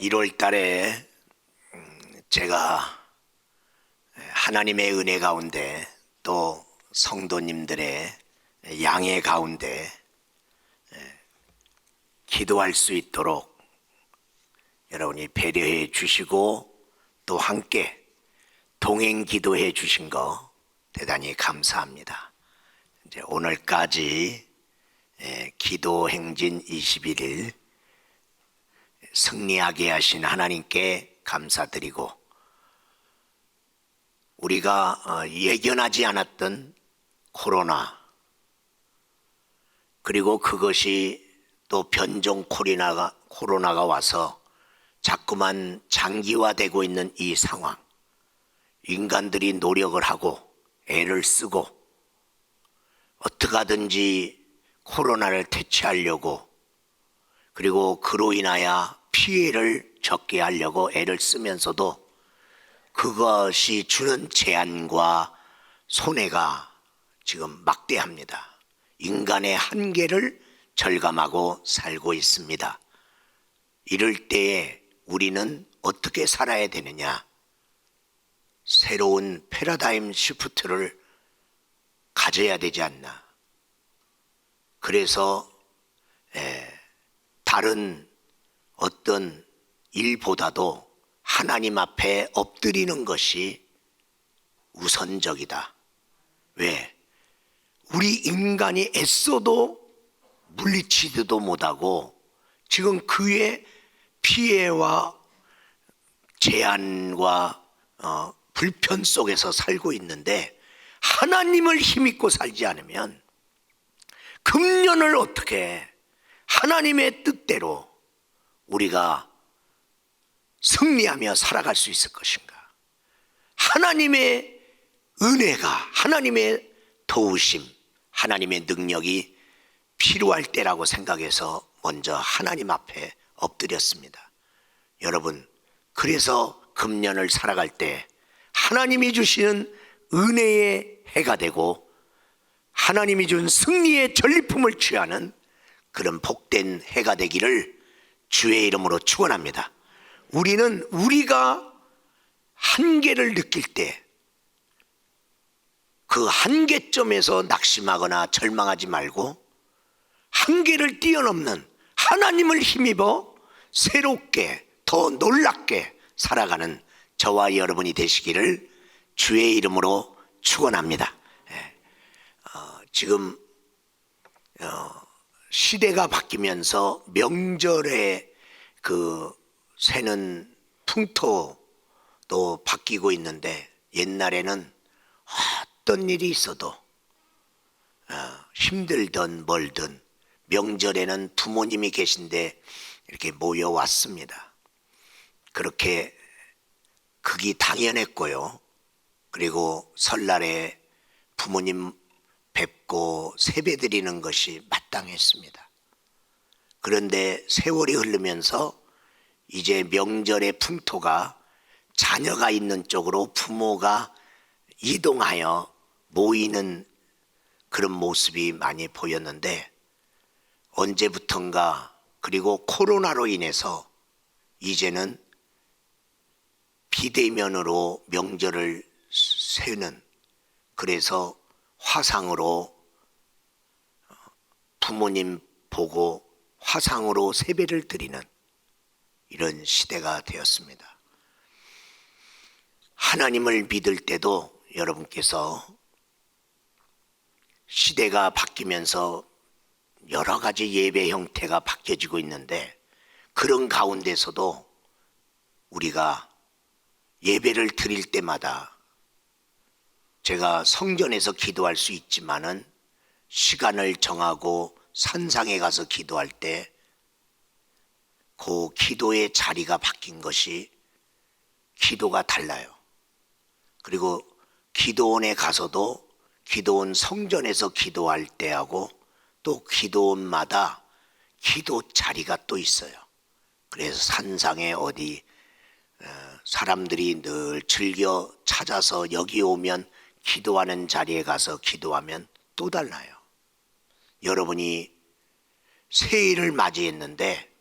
1월 달에 제가 하나님의 은혜 가운데 또 성도님들의 양해 가운데 기도할 수 있도록 여러분이 배려해 주시고 또 함께 동행 기도해 주신 거 대단히 감사합니다. 이제 오늘까지 기도 행진 21일 승리하게 하신 하나님께 감사드리고, 우리가 예견하지 않았던 코로나, 그리고 그것이 또 변종 코로나가 와서 자꾸만 장기화되고 있는 이 상황, 인간들이 노력을 하고 애를 쓰고 어떻게 하든지 코로나를 퇴치하려고, 그리고 그로 인하여 피해를 적게 하려고 애를 쓰면서도 그것이 주는 재앙과 손해가 지금 막대합니다. 인간의 한계를 절감하고 살고 있습니다. 이럴 때에 우리는 어떻게 살아야 되느냐? 새로운 패러다임 시프트를 가져야 되지 않나? 그래서 다른 어떤 일보다도 하나님 앞에 엎드리는 것이 우선적이다. 왜? 우리 인간이 애써도 물리치지도 못하고 지금 그의 피해와 제한과 불편 속에서 살고 있는데, 하나님을 힘입고 살지 않으면 금년을 어떻게 하나님의 뜻대로 우리가 승리하며 살아갈 수 있을 것인가? 하나님의 은혜가, 하나님의 도우심, 하나님의 능력이 필요할 때라고 생각해서 먼저 하나님 앞에 엎드렸습니다. 여러분, 그래서 금년을 살아갈 때 하나님이 주시는 은혜의 해가 되고 하나님이 준 승리의 전리품을 취하는 그런 복된 해가 되기를 주의 이름으로 축원합니다. 우리는 우리가 한계를 느낄 때 그 한계점에서 낙심하거나 절망하지 말고 한계를 뛰어넘는 하나님을 힘입어 새롭게 더 놀랍게 살아가는 저와 여러분이 되시기를 주의 이름으로 축원합니다. 지금 시대가 바뀌면서 명절에 그 세는 풍토도 바뀌고 있는데, 옛날에는 어떤 일이 있어도 힘들든 멀든 명절에는 부모님이 계신데 이렇게 모여왔습니다. 그렇게 그게 당연했고요. 그리고 설날에 부모님 뵙고 세배 드리는 것이 마땅했습니다. 그런데 세월이 흐르면서 이제 명절의 풍토가 자녀가 있는 쪽으로 부모가 이동하여 모이는 그런 모습이 많이 보였는데, 언제부턴가, 그리고 코로나로 인해서 이제는 비대면으로 명절을 세는, 그래서 화상으로 부모님 보고 화상으로 세배를 드리는 이런 시대가 되었습니다. 하나님을 믿을 때도 여러분께서 시대가 바뀌면서 여러 가지 예배 형태가 바뀌어지고 있는데, 그런 가운데서도 우리가 예배를 드릴 때마다, 제가 성전에서 기도할 수 있지만은 시간을 정하고 산상에 가서 기도할 때 그 기도의 자리가 바뀐 것이 기도가 달라요. 그리고 기도원에 가서도 기도원 성전에서 기도할 때하고 또 기도원마다 기도 자리가 또 있어요. 그래서 산상에 어디 사람들이 늘 즐겨 찾아서 여기 오면 기도하는 자리에 가서 기도하면 또 달라요. 여러분이 새해를 맞이했는데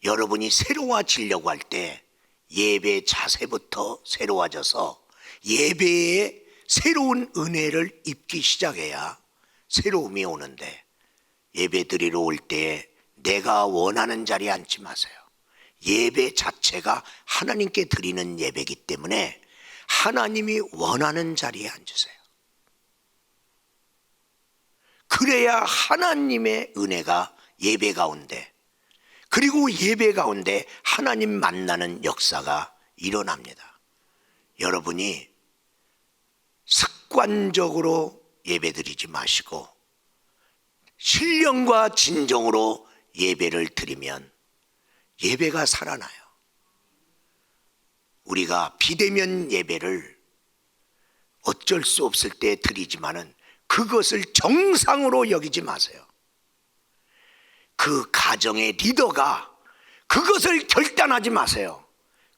여러분이 새로워지려고 할 때 예배 자세부터 새로워져서 예배에 새로운 은혜를 입기 시작해야 새로움이 오는데, 예배 드리러 올 때 내가 원하는 자리에 앉지 마세요. 예배 자체가 하나님께 드리는 예배이기 때문에 하나님이 원하는 자리에 앉으세요. 그래야 하나님의 은혜가 예배 가운데, 그리고 예배 가운데 하나님 만나는 역사가 일어납니다. 여러분이 습관적으로 예배 드리지 마시고 신령과 진정으로 예배를 드리면 예배가 살아나요. 우리가 비대면 예배를 어쩔 수 없을 때 드리지만은 그것을 정상으로 여기지 마세요. 그 가정의 리더가 그것을 결단하지 마세요.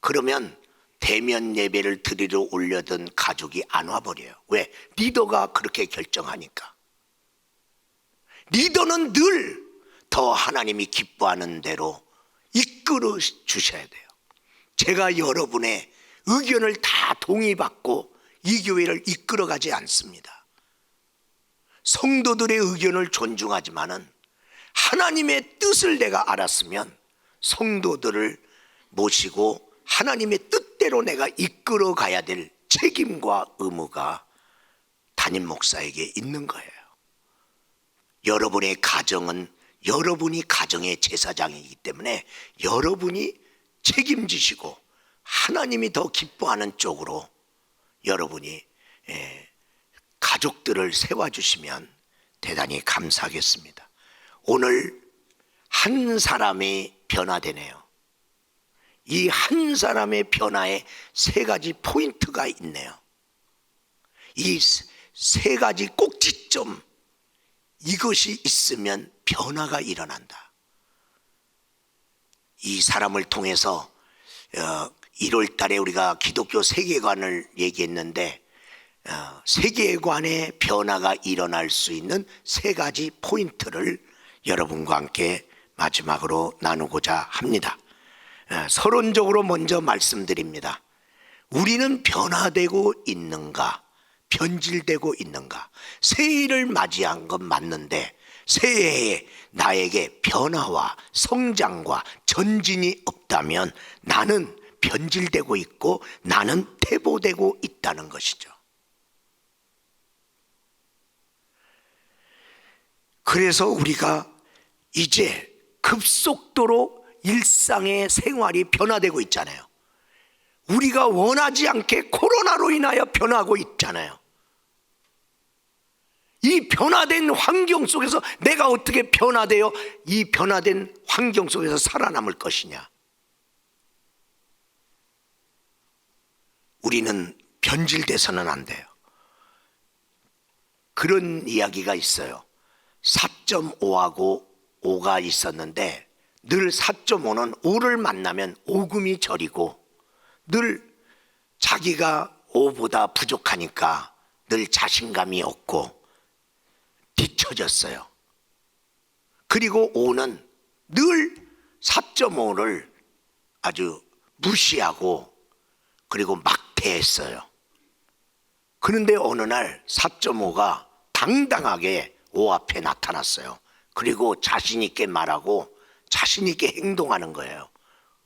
그러면 대면 예배를 드리러 올려던 가족이 안 와버려요. 왜? 리더가 그렇게 결정하니까. 리더는 늘 더 하나님이 기뻐하는 대로 이끌어 주셔야 돼요. 제가 여러분의 의견을 다 동의받고 이 교회를 이끌어가지 않습니다. 성도들의 의견을 존중하지만은 하나님의 뜻을 내가 알았으면 성도들을 모시고 하나님의 뜻대로 내가 이끌어 가야 될 책임과 의무가 담임 목사에게 있는 거예요. 여러분의 가정은 여러분이 가정의 제사장이기 때문에 여러분이 책임지시고 하나님이 더 기뻐하는 쪽으로 여러분이 가족들을 세워주시면 대단히 감사하겠습니다. 오늘 한 사람이 변화되네요. 이 한 사람의 변화에 세 가지 포인트가 있네요. 이 세 가지 꼭지점, 이것이 있으면 변화가 일어난다. 이 사람을 통해서 1월 달에 우리가 기독교 세계관을 얘기했는데 세계관의 변화가 일어날 수 있는 세 가지 포인트를 여러분과 함께 마지막으로 나누고자 합니다. 서론적으로 먼저 말씀드립니다. 우리는 변화되고 있는가, 변질되고 있는가? 새해를 맞이한 건 맞는데 새해에 나에게 변화와 성장과 전진이 없다면 나는 변질되고 있고 나는 퇴보되고 있다는 것이죠. 그래서 우리가 이제 급속도로 일상의 생활이 변화되고 있잖아요. 우리가 원하지 않게 코로나로 인하여 변하고 있잖아요. 이 변화된 환경 속에서 내가 어떻게 변화되어 이 변화된 환경 속에서 살아남을 것이냐. 우리는 변질돼서는 안 돼요. 그런 이야기가 있어요. 4.5하고 5가 있었는데 늘 4.5는 5를 만나면 오금이 저리고 늘 자기가 5보다 부족하니까 늘 자신감이 없고 뒤처졌어요. 그리고 5는 늘 4.5를 아주 무시하고 그리고 막대했어요. 그런데 어느 날 4.5가 당당하게 5 앞에 나타났어요. 그리고 자신 있게 말하고 자신 있게 행동하는 거예요.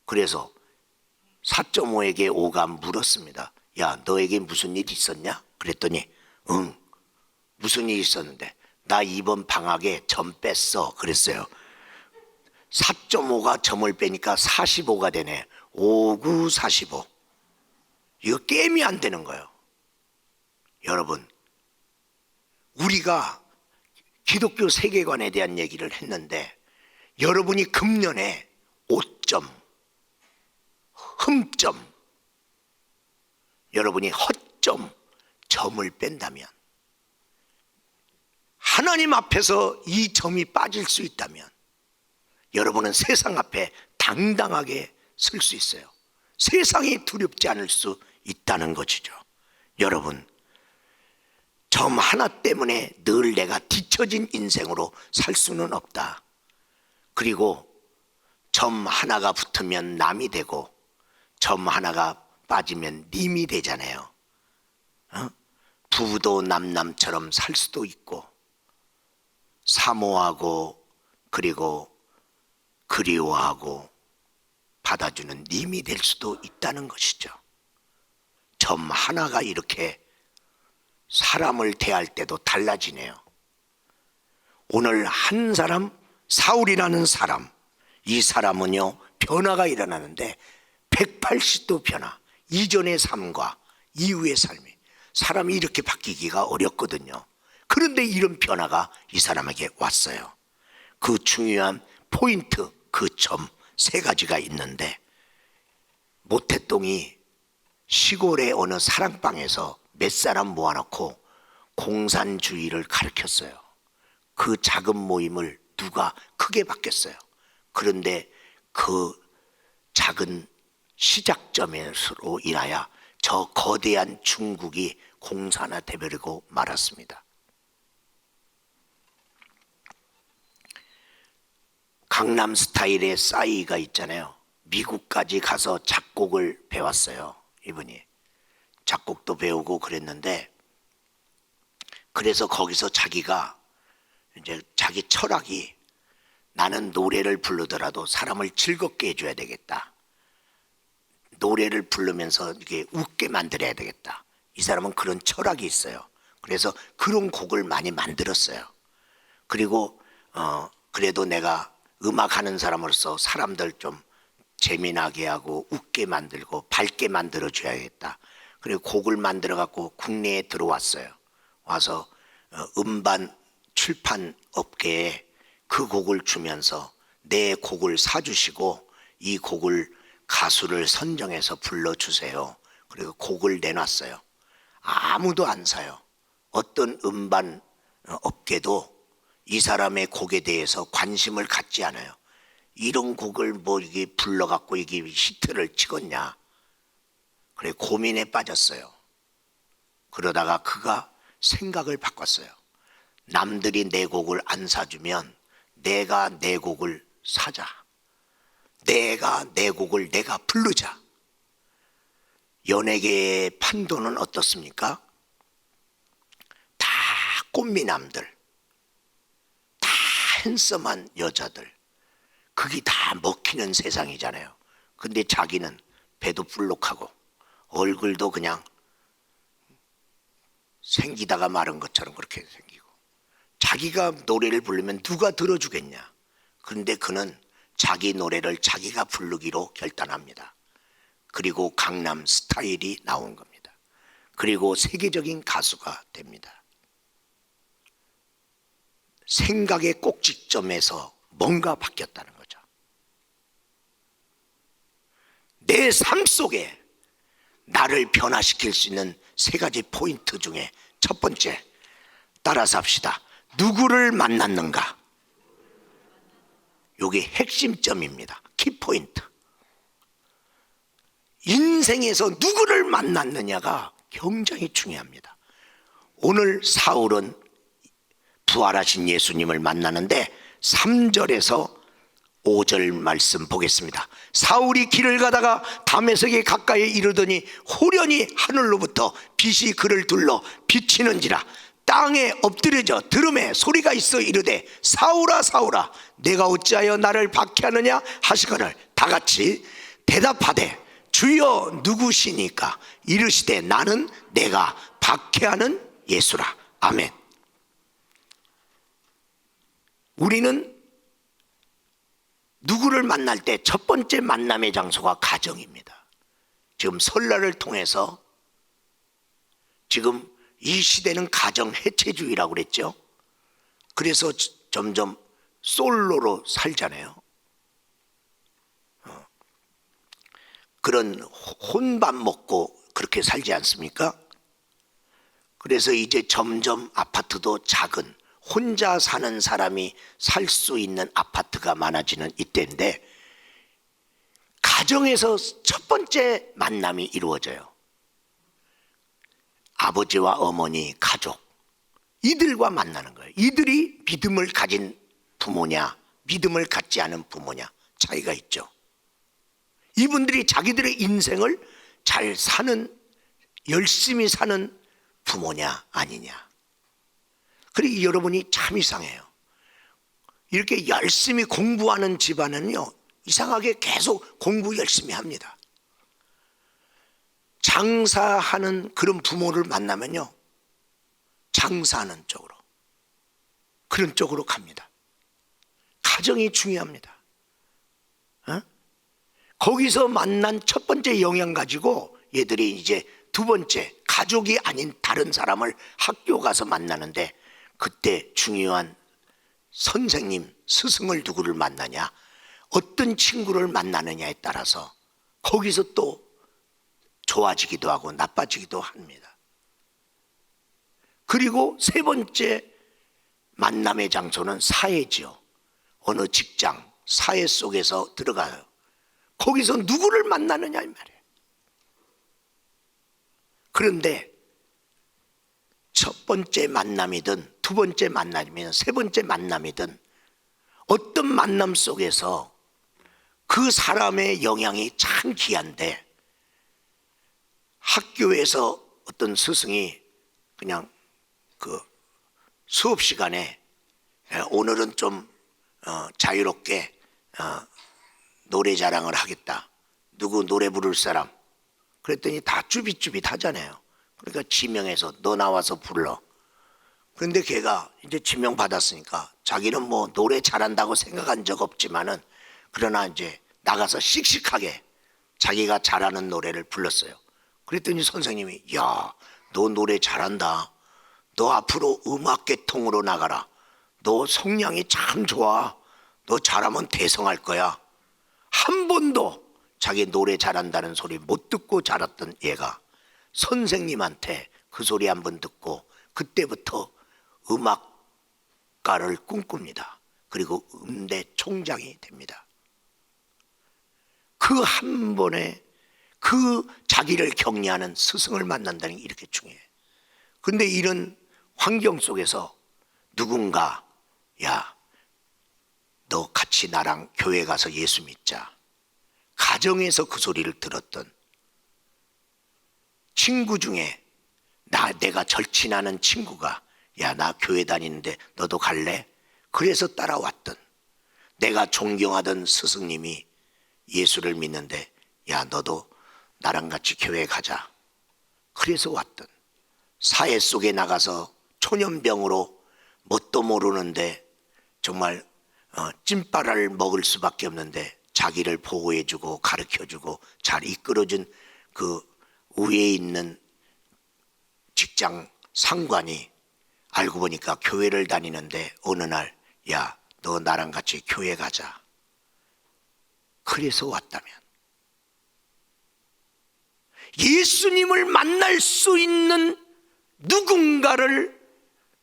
그래서 4.5에게 5가 물었습니다. 야, 너에게 무슨 일 있었냐? 그랬더니 응, 무슨 일 있었는데 나 이번 방학에 점 뺐어 그랬어요. 4.5가 점을 빼니까 45가 되네. 5, 9, 45. 이거 게임이 안 되는 거예요. 여러분, 우리가 기독교 세계관에 대한 얘기를 했는데 여러분이 금년에 5점, 흠점, 여러분이 허점, 점을 뺀다면 하나님 앞에서 이 점이 빠질 수 있다면 여러분은 세상 앞에 당당하게 설 수 있어요. 세상이 두렵지 않을 수 있다는 것이죠. 여러분, 점 하나 때문에 늘 내가 뒤처진 인생으로 살 수는 없다. 그리고 점 하나가 붙으면 남이 되고 점 하나가 빠지면 님이 되잖아요. 부부도 남남처럼 살 수도 있고 사모하고 그리고 그리워하고 받아주는 님이 될 수도 있다는 것이죠. 점 하나가 이렇게 사람을 대할 때도 달라지네요. 오늘 한 사람, 사울이라는 사람, 이 사람은요 변화가 일어나는데 180도 변화, 이전의 삶과 이후의 삶이, 사람이 이렇게 바뀌기가 어렵거든요. 그런데 이런 변화가 이 사람에게 왔어요. 그 중요한 포인트, 그 점 세 가지가 있는데, 모태똥이 시골의 어느 사랑방에서 몇 사람 모아놓고 공산주의를 가르쳤어요. 그 작은 모임을 누가 크게 바뀌었어요. 그런데 그 작은 시작점으로 인하여 저 거대한 중국이 공산화 되버리고 말았습니다. 강남 스타일의 싸이가 있잖아요. 미국까지 가서 작곡을 배웠어요. 이분이 작곡도 배우고 그랬는데, 그래서 거기서 자기가 이제 자기 철학이, 나는 노래를 부르더라도 사람을 즐겁게 해줘야 되겠다, 노래를 부르면서 이게 웃게 만들어야 되겠다, 이 사람은 그런 철학이 있어요. 그래서 그런 곡을 많이 만들었어요. 그리고 그래도 내가 음악하는 사람으로서 사람들 좀 재미나게 하고 웃게 만들고 밝게 만들어 줘야겠다. 그리고 곡을 만들어 갖고 국내에 들어왔어요. 와서 음반 출판 업계에 그 곡을 주면서 내 곡을 사주시고 이 곡을 가수를 선정해서 불러주세요. 그리고 곡을 내놨어요. 아무도 안 사요. 어떤 음반 업계도 이 사람의 곡에 대해서 관심을 갖지 않아요. 이런 곡을 뭐 이게 불러갖고 이게 히트를 치겠냐. 그래 고민에 빠졌어요. 그러다가 그가 생각을 바꿨어요. 남들이 내 곡을 안 사주면 내가 내 곡을 사자. 내가 내 곡을 내가 부르자. 연예계의 판도는 어떻습니까? 다 꽃미남들, 다 핸섬한 여자들, 그게 다 먹히는 세상이잖아요. 근데 자기는 배도 불룩하고 얼굴도 그냥 생기다가 마른 것처럼 그렇게 생기고, 자기가 노래를 부르면 누가 들어주겠냐. 그런데 그는 자기 노래를 자기가 부르기로 결단합니다. 그리고 강남 스타일이 나온 겁니다. 그리고 세계적인 가수가 됩니다. 생각의 꼭지점에서 뭔가 바뀌었다는 거죠. 내 삶 속에 나를 변화시킬 수 있는 세 가지 포인트 중에 첫 번째, 따라서 합시다. 누구를 만났는가? 이게 핵심점입니다. 키포인트. 인생에서 누구를 만났느냐가 굉장히 중요합니다. 오늘 사울은 부활하신 예수님을 만나는데 3절에서 5절 말씀 보겠습니다. 사울이 길을 가다가 다메섹에 가까이 이르더니 호련히 하늘로부터 빛이 그를 둘러 비치는지라. 땅에 엎드려져 들음에 소리가 있어 이르되 사울아 사울아 내가 어찌하여 나를 박해하느냐 하시거늘 다같이 대답하되 주여 누구시니까? 이르시되 나는 내가 박해하는 예수라. 아멘. 우리는 누구를 만날 때 첫 번째 만남의 장소가 가정입니다. 지금 설날을 통해서 지금 이 시대는 가정 해체주의라고 그랬죠. 그래서 점점 솔로로 살잖아요. 그런 혼밥 먹고 그렇게 살지 않습니까? 그래서 이제 점점 아파트도 작은 혼자 사는 사람이 살 수 있는 아파트가 많아지는 이때인데, 가정에서 첫 번째 만남이 이루어져요. 아버지와 어머니, 가족, 이들과 만나는 거예요. 이들이 믿음을 가진 부모냐, 믿음을 갖지 않은 부모냐, 차이가 있죠. 이분들이 자기들의 인생을 잘 사는, 열심히 사는 부모냐 아니냐. 그리고 여러분이 참 이상해요. 이렇게 열심히 공부하는 집안은요, 이상하게 계속 공부 열심히 합니다. 장사하는 그런 부모를 만나면요, 장사하는 쪽으로, 그런 쪽으로 갑니다. 가정이 중요합니다. 거기서 만난 첫 번째 영향 가지고 얘들이 이제 두 번째, 가족이 아닌 다른 사람을 학교 가서 만나는데, 그때 중요한 선생님, 스승을 누구를 만나냐, 어떤 친구를 만나느냐에 따라서 거기서 또 좋아지기도 하고 나빠지기도 합니다. 그리고 세 번째 만남의 장소는 사회지요. 어느 직장, 사회 속에서 들어가요. 거기서 누구를 만나느냐 이 말이에요. 그런데 첫 번째 만남이든 두 번째 만남이든 세 번째 만남이든 어떤 만남 속에서 그 사람의 영향이 참 귀한데, 학교에서 어떤 스승이 그냥 그 수업 시간에 오늘은 좀 자유롭게 노래 자랑을 하겠다. 누구 노래 부를 사람? 그랬더니 다 쭈빗쭈빗 하잖아요. 그러니까 지명해서 너 나와서 불러. 그런데 걔가 이제 지명 받았으니까 자기는 뭐 노래 잘한다고 생각한 적 없지만은, 그러나 이제 나가서 씩씩하게 자기가 잘하는 노래를 불렀어요. 그랬더니 선생님이, 야, 너 노래 잘한다. 너 앞으로 음악계통으로 나가라. 너 성량이 참 좋아. 너 잘하면 대성할 거야. 한 번도 자기 노래 잘한다는 소리 못 듣고 자랐던 얘가 선생님한테 그 소리 한 번 듣고 그때부터 음악가를 꿈꿉니다. 그리고 음대 총장이 됩니다. 그 한 번에 그 자기를 격려하는 스승을 만난다는 게 이렇게 중요해요. 그런데 이런 환경 속에서 누군가, 야, 너 같이 나랑 교회 가서 예수 믿자. 가정에서 그 소리를 들었던 친구 중에 내가 절친하는 친구가, 야, 나 교회 다니는데 너도 갈래? 그래서 따라왔던, 내가 존경하던 스승님이 예수를 믿는데, 야, 너도 나랑 같이 교회 가자. 그래서 왔던, 사회 속에 나가서 초년병으로 뭣도 모르는데 정말 찐빠를 먹을 수밖에 없는데 자기를 보호해주고 가르쳐주고 잘 이끌어준 그 위에 있는 직장 상관이 알고 보니까 교회를 다니는데 어느 날, 야, 너 나랑 같이 교회 가자. 그래서 왔다면, 예수님을 만날 수 있는 누군가를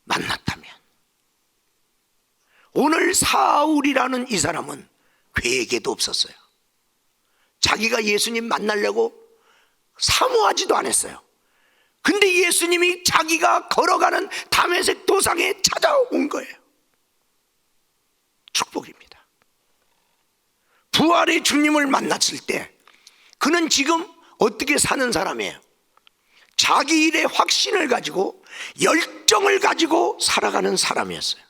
만났다면, 오늘 사울이라는 이 사람은 계획에도 없었어요. 자기가 예수님 만나려고 사모하지도 않았어요. 근데 예수님이 자기가 걸어가는 다메섹 도상에 찾아온 거예요. 축복입니다. 부활의 주님을 만났을 때 그는 지금 어떻게 사는 사람이에요? 자기 일에 확신을 가지고 열정을 가지고 살아가는 사람이었어요.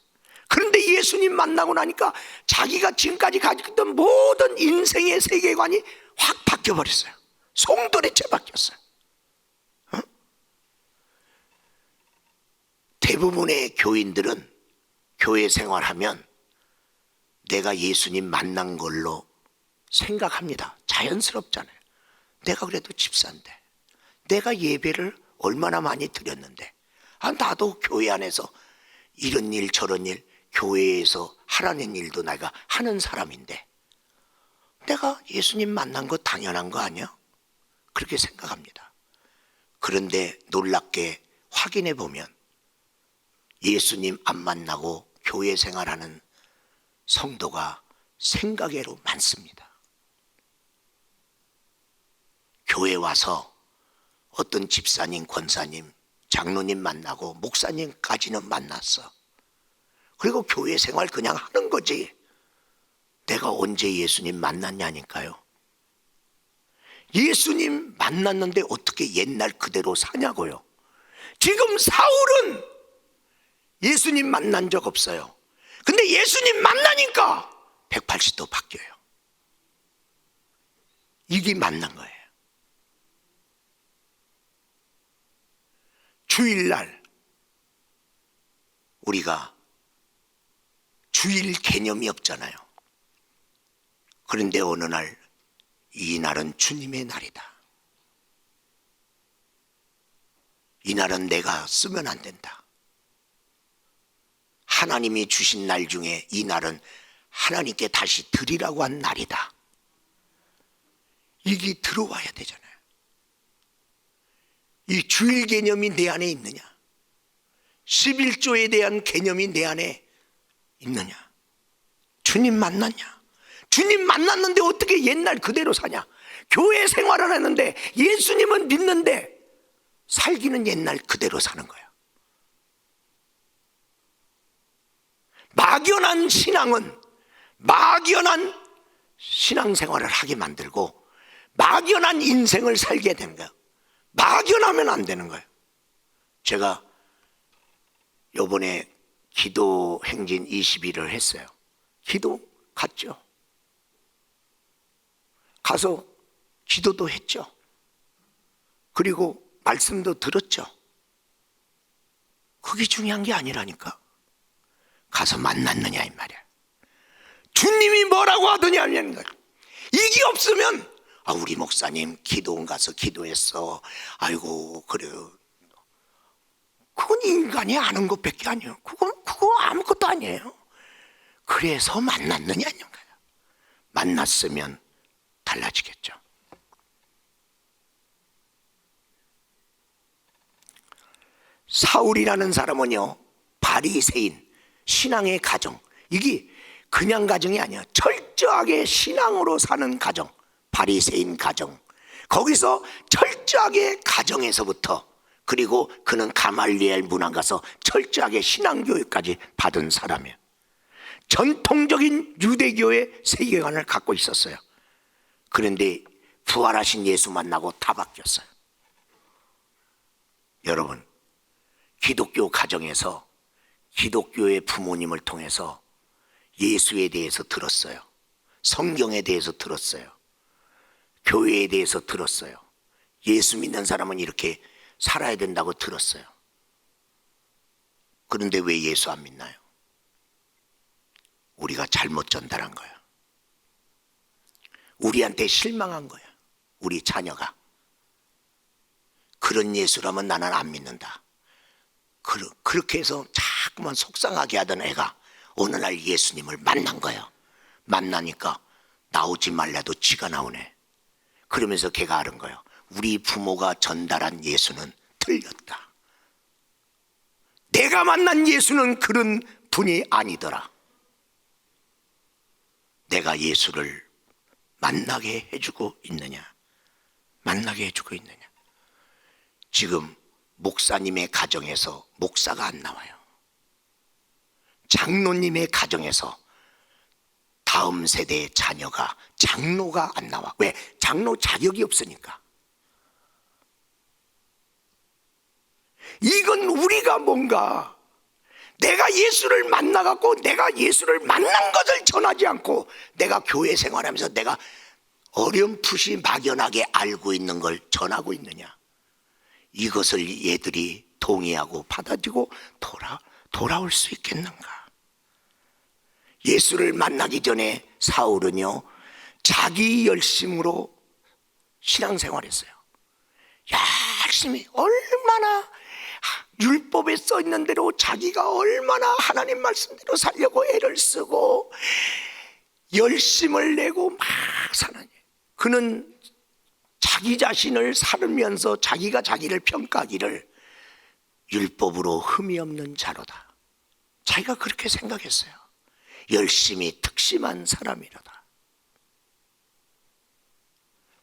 그런데 예수님 만나고 나니까 자기가 지금까지 가지고 있던 모든 인생의 세계관이 확 바뀌어버렸어요. 송두리째 바뀌었어요. 대부분의 교인들은 교회 생활하면 내가 예수님 만난 걸로 생각합니다. 자연스럽잖아요. 내가 그래도 집사인데, 내가 예배를 얼마나 많이 드렸는데, 나도 교회 안에서 이런 일 저런 일 교회에서 하라는 일도 내가 하는 사람인데 내가 예수님 만난 거 당연한 거 아니야? 그렇게 생각합니다. 그런데 놀랍게 확인해 보면 예수님 안 만나고 교회 생활하는 성도가 생각외로 많습니다. 교회 와서 어떤 집사님, 권사님, 장로님 만나고 목사님까지는 만났어. 그리고 교회 생활 그냥 하는 거지. 내가 언제 예수님 만났냐니까요. 예수님 만났는데 어떻게 옛날 그대로 사냐고요. 지금 사울은 예수님 만난 적 없어요. 근데 예수님 만나니까 180도 바뀌어요. 이게 만난 거예요. 주일날 우리가 주일 개념이 없잖아요. 그런데 어느 날 이 날은 주님의 날이다. 이 날은 내가 쓰면 안 된다. 하나님이 주신 날 중에 이 날은 하나님께 다시 드리라고 한 날이다. 이게 들어와야 되잖아요. 이 주일 개념이 내 안에 있느냐? 11조에 대한 개념이 내 안에 있느냐? 주님 만났냐? 주님 만났는데 어떻게 옛날 그대로 사냐? 교회 생활을 하는데 예수님은 믿는데 살기는 옛날 그대로 사는 거야. 막연한 신앙은 막연한 신앙생활을 하게 만들고 막연한 인생을 살게 되는 거야. 막연하면 안 되는 거예요. 제가 요번에 기도 행진 20일을 했어요. 기도 갔죠. 가서 기도도 했죠. 그리고 말씀도 들었죠. 그게 중요한 게 아니라니까. 가서 만났느냐 이 말이야. 주님이 뭐라고 하더냐는 거야. 이게 없으면 우리 목사님 기도원 가서 기도했어. 아이고 그래요. 그건 인간이 아는 것밖에 아니에요. 그거 아무것도 아니에요. 그래서 만났느냐는 거야. 만났으면 달라지겠죠. 사울이라는 사람은요, 바리새인 신앙의 가정, 이게 그냥 가정이 아니야. 철저하게 신앙으로 사는 가정, 바리새인 가정. 거기서 철저하게 가정에서부터, 그리고 그는 가말리엘 문화 가서 철저하게 신앙교육까지 받은 사람이에요. 전통적인 유대교의 세계관을 갖고 있었어요. 그런데 부활하신 예수 만나고 다 바뀌었어요. 여러분, 기독교 가정에서 기독교의 부모님을 통해서 예수에 대해서 들었어요. 성경에 대해서 들었어요. 교회에 대해서 들었어요. 예수 믿는 사람은 이렇게 살아야 된다고 들었어요. 그런데 왜 예수 안 믿나요? 우리가 잘못 전달한 거야. 우리한테 실망한 거야. 우리 자녀가. 그런 예수라면 나는 안 믿는다. 그렇게 해서 자꾸만 속상하게 하던 애가 어느 날 예수님을 만난 거야. 만나니까 나오지 말라도 지가 나오네. 그러면서 걔가 알은 거예요. 우리 부모가 전달한 예수는 틀렸다. 내가 만난 예수는 그런 분이 아니더라. 내가 예수를 만나게 해주고 있느냐? 만나게 해주고 있느냐? 지금 목사님의 가정에서 목사가 안 나와요. 장로님의 가정에서 다음 세대의 자녀가 장로가 안 나와. 왜? 장로 자격이 없으니까. 이건 우리가 뭔가 내가 예수를 만나갖고 내가 예수를 만난 것을 전하지 않고 내가 교회 생활하면서 내가 어렴풋이 막연하게 알고 있는 걸 전하고 있느냐. 이것을 얘들이 동의하고 받아들이고 돌아올 수 있겠는가. 예수를 만나기 전에 사울은요, 자기 열심으로 신앙생활했어요. 열심히 얼마나 율법에 써 있는 대로 자기가 얼마나 하나님 말씀대로 살려고 애를 쓰고 열심을 내고 막 사는. 그는 자기 자신을 살으면서 자기가 자기를 평가하기를 율법으로 흠이 없는 자로다. 자기가 그렇게 생각했어요. 열심히 특심한 사람이로다.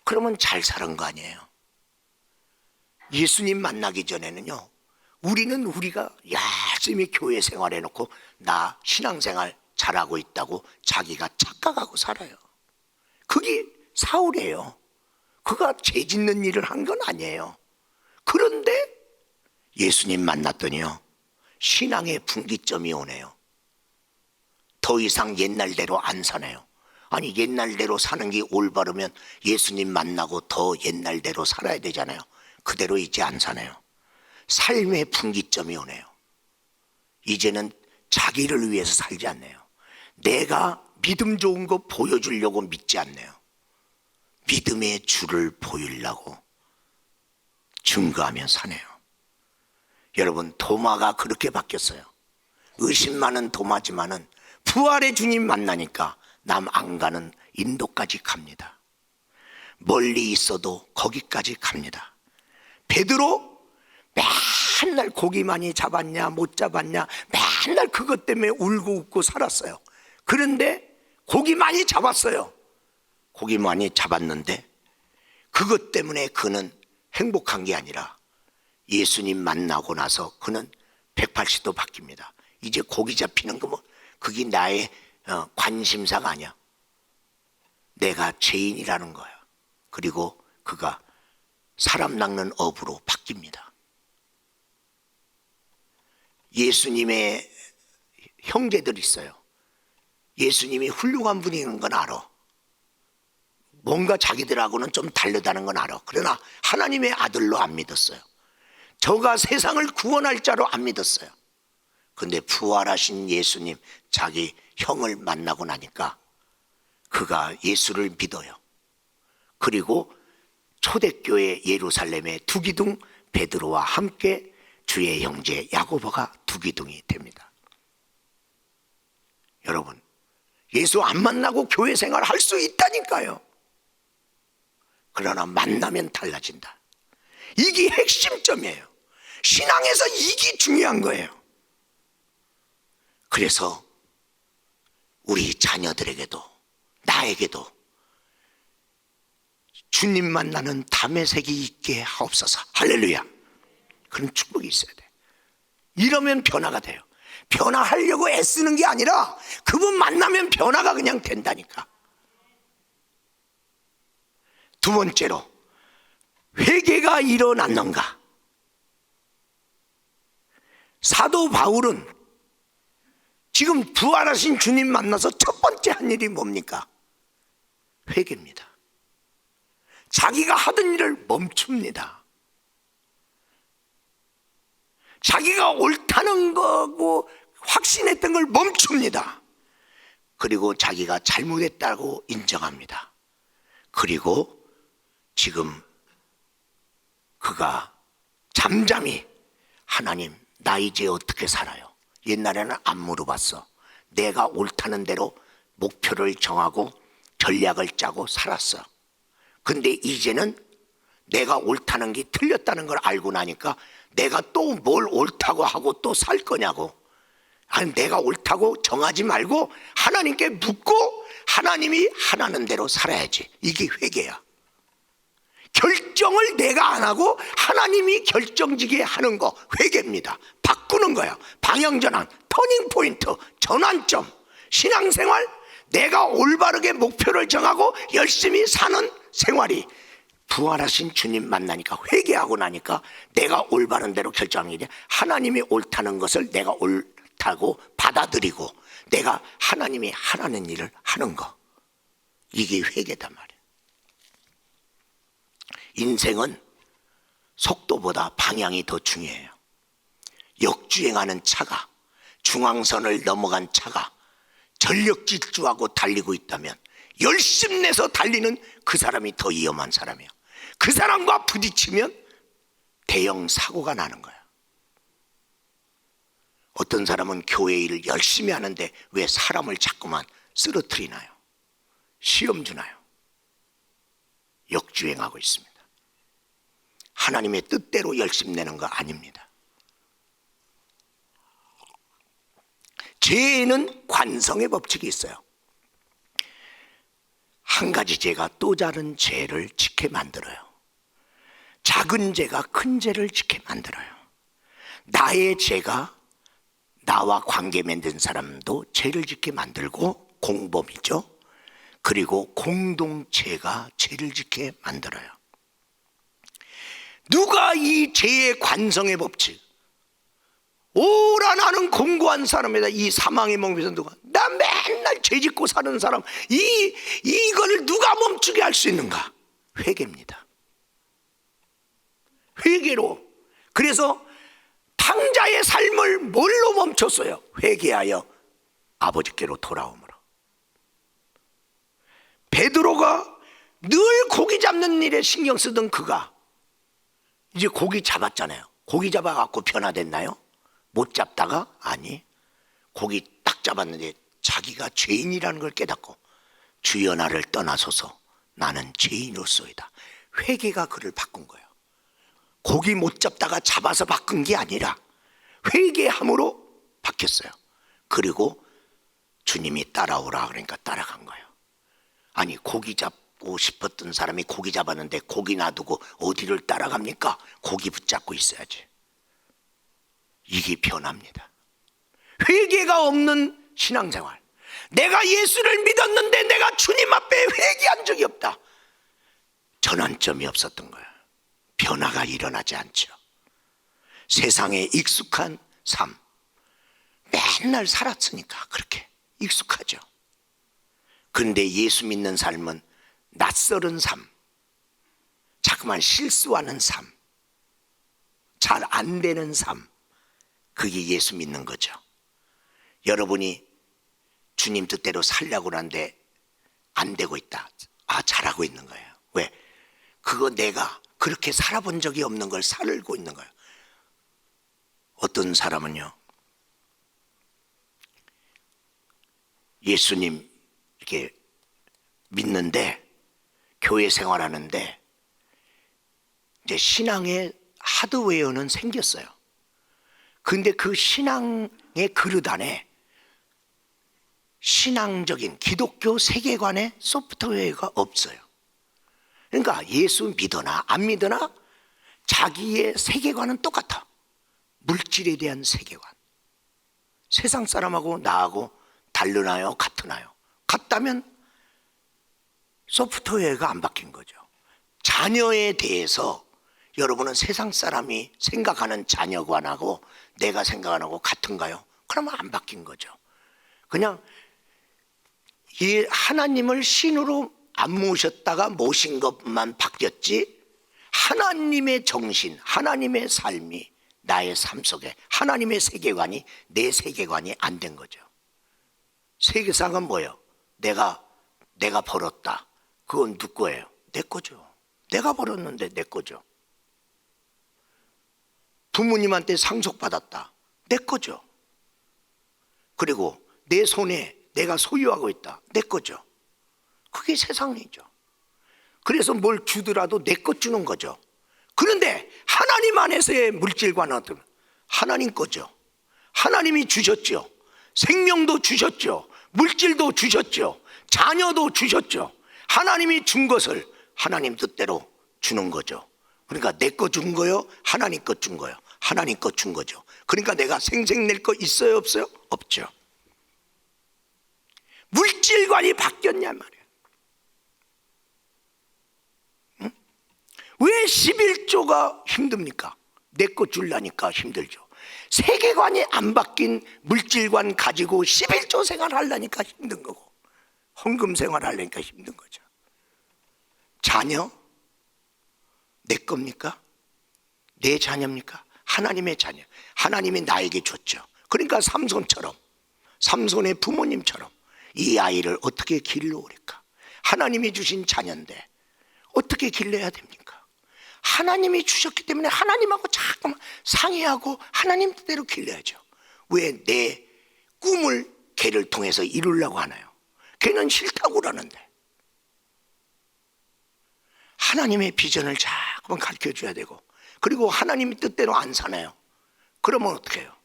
그러면 잘 사는 거 아니에요? 예수님 만나기 전에는요, 우리가 열심히 교회 생활해놓고 나 신앙생활 잘하고 있다고 자기가 착각하고 살아요. 그게 사울이에요. 그가 죄 짓는 일을 한 건 아니에요. 그런데 예수님 만났더니요, 신앙의 분기점이 오네요. 더 이상 옛날대로 안 사네요. 아니, 옛날대로 사는 게 올바르면 예수님 만나고 더 옛날대로 살아야 되잖아요. 그대로 이제 안 사네요. 삶의 분기점이 오네요. 이제는 자기를 위해서 살지 않네요. 내가 믿음 좋은 거 보여주려고 믿지 않네요. 믿음의 주를 보이려고 증거하며 사네요. 여러분, 도마가 그렇게 바뀌었어요. 의심 많은 도마지만은 부활의 주님 만나니까 남 안 가는 인도까지 갑니다. 멀리 있어도 거기까지 갑니다. 베드로 맨날 고기 많이 잡았냐 못 잡았냐 맨날 그것 때문에 울고 웃고 살았어요. 그런데 고기 많이 잡았어요. 고기 많이 잡았는데 그것 때문에 그는 행복한 게 아니라 예수님 만나고 나서 그는 180도 바뀝니다. 이제 고기 잡히는 거 뭐 그게 나의 관심사가 아니야. 내가 죄인이라는 거야. 그리고 그가 사람 낚는 어부로 바뀝니다. 예수님의 형제들 있어요. 예수님이 훌륭한 분인 건 알아. 뭔가 자기들하고는 좀 다르다는 건 알아. 그러나 하나님의 아들로 안 믿었어요. 저가 세상을 구원할 자로 안 믿었어요. 근데 부활하신 예수님, 자기 형을 만나고 나니까 그가 예수를 믿어요. 그리고 초대교회 예루살렘의 두기둥 베드로와 함께 주의 형제 야고보가 두기둥이 됩니다. 여러분, 예수 안 만나고 교회 생활 할 수 있다니까요. 그러나 만나면 달라진다. 이게 핵심점이에요. 신앙에서 이게 중요한 거예요. 그래서 우리 자녀들에게도 나에게도 주님 만나는 담의색이 있게 하옵소서. 할렐루야. 그런 축복이 있어야 돼. 이러면 변화가 돼요. 변화하려고 애쓰는 게 아니라 그분 만나면 변화가 그냥 된다니까. 두 번째로, 회개가 일어났는가? 사도 바울은 지금 부활하신 주님 만나서 첫 번째 한 일이 뭡니까? 회개입니다. 자기가 하던 일을 멈춥니다. 자기가 옳다는 거고 확신했던 걸 멈춥니다. 그리고 자기가 잘못했다고 인정합니다. 그리고 지금 그가 잠잠히, 하나님, 나 이제 어떻게 살아요? 옛날에는 안 물어봤어. 내가 옳다는 대로 목표를 정하고 전략을 짜고 살았어. 근데 이제는 내가 옳다는 게 틀렸다는 걸 알고 나니까 내가 또 뭘 옳다고 하고 또 살 거냐고. 아니, 내가 옳다고 정하지 말고 하나님께 묻고 하나님이 하라는 대로 살아야지. 이게 회개야. 결정을 내가 안 하고 하나님이 결정지게 하는 거, 회개입니다. 바꾸는 거야. 방향전환, 터닝포인트, 전환점. 신앙생활, 내가 올바르게 목표를 정하고 열심히 사는 생활이 부활하신 주님 만나니까, 회개하고 나니까 내가 올바른 대로 결정하는 게 하나님이 옳다는 것을 내가 옳다고 받아들이고 내가 하나님이 하라는 일을 하는 거. 이게 회개단 말이에요. 인생은 속도보다 방향이 더 중요해요. 역주행하는 차가, 중앙선을 넘어간 차가 전력 질주하고 달리고 있다면 열심내서 달리는 그 사람이 더 위험한 사람이에요. 그 사람과 부딪히면 대형 사고가 나는 거야. 어떤 사람은 교회 일을 열심히 하는데 왜 사람을 자꾸만 쓰러뜨리나요? 시험 주나요? 역주행하고 있습니다. 하나님의 뜻대로 열심 내는 거 아닙니다. 죄에는 관성의 법칙이 있어요. 한 가지 죄가 또 다른 죄를 짓게 만들어요. 작은 죄가 큰 죄를 짓게 만들어요. 나의 죄가 나와 관계 맺는 사람도 죄를 짓게 만들고 공범이죠. 그리고 공동체가 죄를 짓게 만들어요. 누가 이 죄의 관성의 법칙, 오라 나는 공고한 사람이다, 이 사망의 몸에서 누가, 나 맨날 죄 짓고 사는 사람, 이걸 누가 멈추게 할 수 있는가? 회개입니다. 회개로. 그래서 탕자의 삶을 뭘로 멈췄어요? 회개하여 아버지께로 돌아오므로. 베드로가 늘 고기 잡는 일에 신경 쓰던 그가 이제 고기 잡았잖아요. 고기 잡아갖고 변화됐나요? 못 잡다가? 아니, 고기 딱 잡았는데 자기가 죄인이라는 걸 깨닫고 주여 나를 떠나소서 나는 죄인으로소이다. 회개가 그를 바꾼 거예요. 고기 못 잡다가 잡아서 바꾼 게 아니라 회개함으로 바뀌었어요. 그리고 주님이 따라오라 그러니까 따라간 거예요. 아니, 고기 잡고 싶었던 사람이 고기 잡았는데 고기 놔두고 어디를 따라갑니까? 고기 붙잡고 있어야지. 이게 변합니다. 회개가 없는 신앙생활. 내가 예수를 믿었는데 내가 주님 앞에 회개한 적이 없다. 전환점이 없었던 거예요. 변화가 일어나지 않죠. 세상에 익숙한 삶, 맨날 살았으니까 그렇게 익숙하죠. 그런데 예수 믿는 삶은 낯설은 삶, 자꾸만 실수하는 삶, 잘 안 되는 삶, 그게 예수 믿는 거죠. 여러분이 주님 뜻대로 살려고 하는데 안 되고 있다. 아, 잘하고 있는 거예요. 왜? 그거 내가 그렇게 살아본 적이 없는 걸 살고 있는 거예요. 어떤 사람은요, 예수님 이렇게 믿는데 교회 생활하는데 이제 신앙의 하드웨어는 생겼어요. 근데 그 신앙의 그릇 안에 신앙적인 기독교 세계관의 소프트웨어가 없어요. 그러니까 예수 믿으나 안 믿으나 자기의 세계관은 똑같아. 물질에 대한 세계관. 세상 사람하고 나하고 다르나요? 같으나요? 같다면 소프트웨어가 안 바뀐 거죠. 자녀에 대해서 여러분은 세상 사람이 생각하는 자녀관하고 내가 생각하는 거 같은가요? 그러면 안 바뀐 거죠. 그냥 이 하나님을 신으로 안 모셨다가 모신 것만 바뀌었지, 하나님의 정신, 하나님의 삶이 나의 삶 속에, 하나님의 세계관이 내 세계관이 안 된 거죠. 세계상은 뭐예요? 내가 벌었다. 그건 누구 거예요? 내 거죠. 내가 벌었는데 내 거죠. 부모님한테 상속받았다. 내 거죠. 그리고 내 손에 내가 소유하고 있다. 내 거죠. 그게 세상이죠. 그래서 뭘 주더라도 내 것 주는 거죠. 그런데 하나님 안에서의 물질과는 어떤, 하나님 거죠. 하나님이 주셨죠. 생명도 주셨죠. 물질도 주셨죠. 자녀도 주셨죠. 하나님이 준 것을 하나님 뜻대로 주는 거죠. 그러니까 내 거 준 거요, 하나님 거 준 거요. 하나님 거 준 거죠. 그러니까 내가 생색낼 거 있어요, 없어요? 없죠. 물질관이 바뀌었냐 말이에요. 응? 왜 11조가 힘듭니까? 내 거 주려니까 힘들죠. 세계관이 안 바뀐 물질관 가지고 11조 생활하려니까 힘든 거고, 헌금 생활하려니까 힘든 거죠. 자녀? 내 겁니까? 내 자녀입니까? 하나님의 자녀. 하나님이 나에게 줬죠. 그러니까 삼손처럼, 삼손의 부모님처럼 이 아이를 어떻게 길러오릴까? 하나님이 주신 자녀인데 어떻게 길러야 됩니까? 하나님이 주셨기 때문에 하나님하고 자꾸만 상의하고 하나님 뜻대로 길러야죠. 왜 내 꿈을 걔를 통해서 이루려고 하나요? 걔는 싫다고 그러는데 하나님의 비전을 자꾸만 가르쳐줘야 되고, 그리고 하나님의 뜻대로 안 사나요? 그러면 어떻게 해요?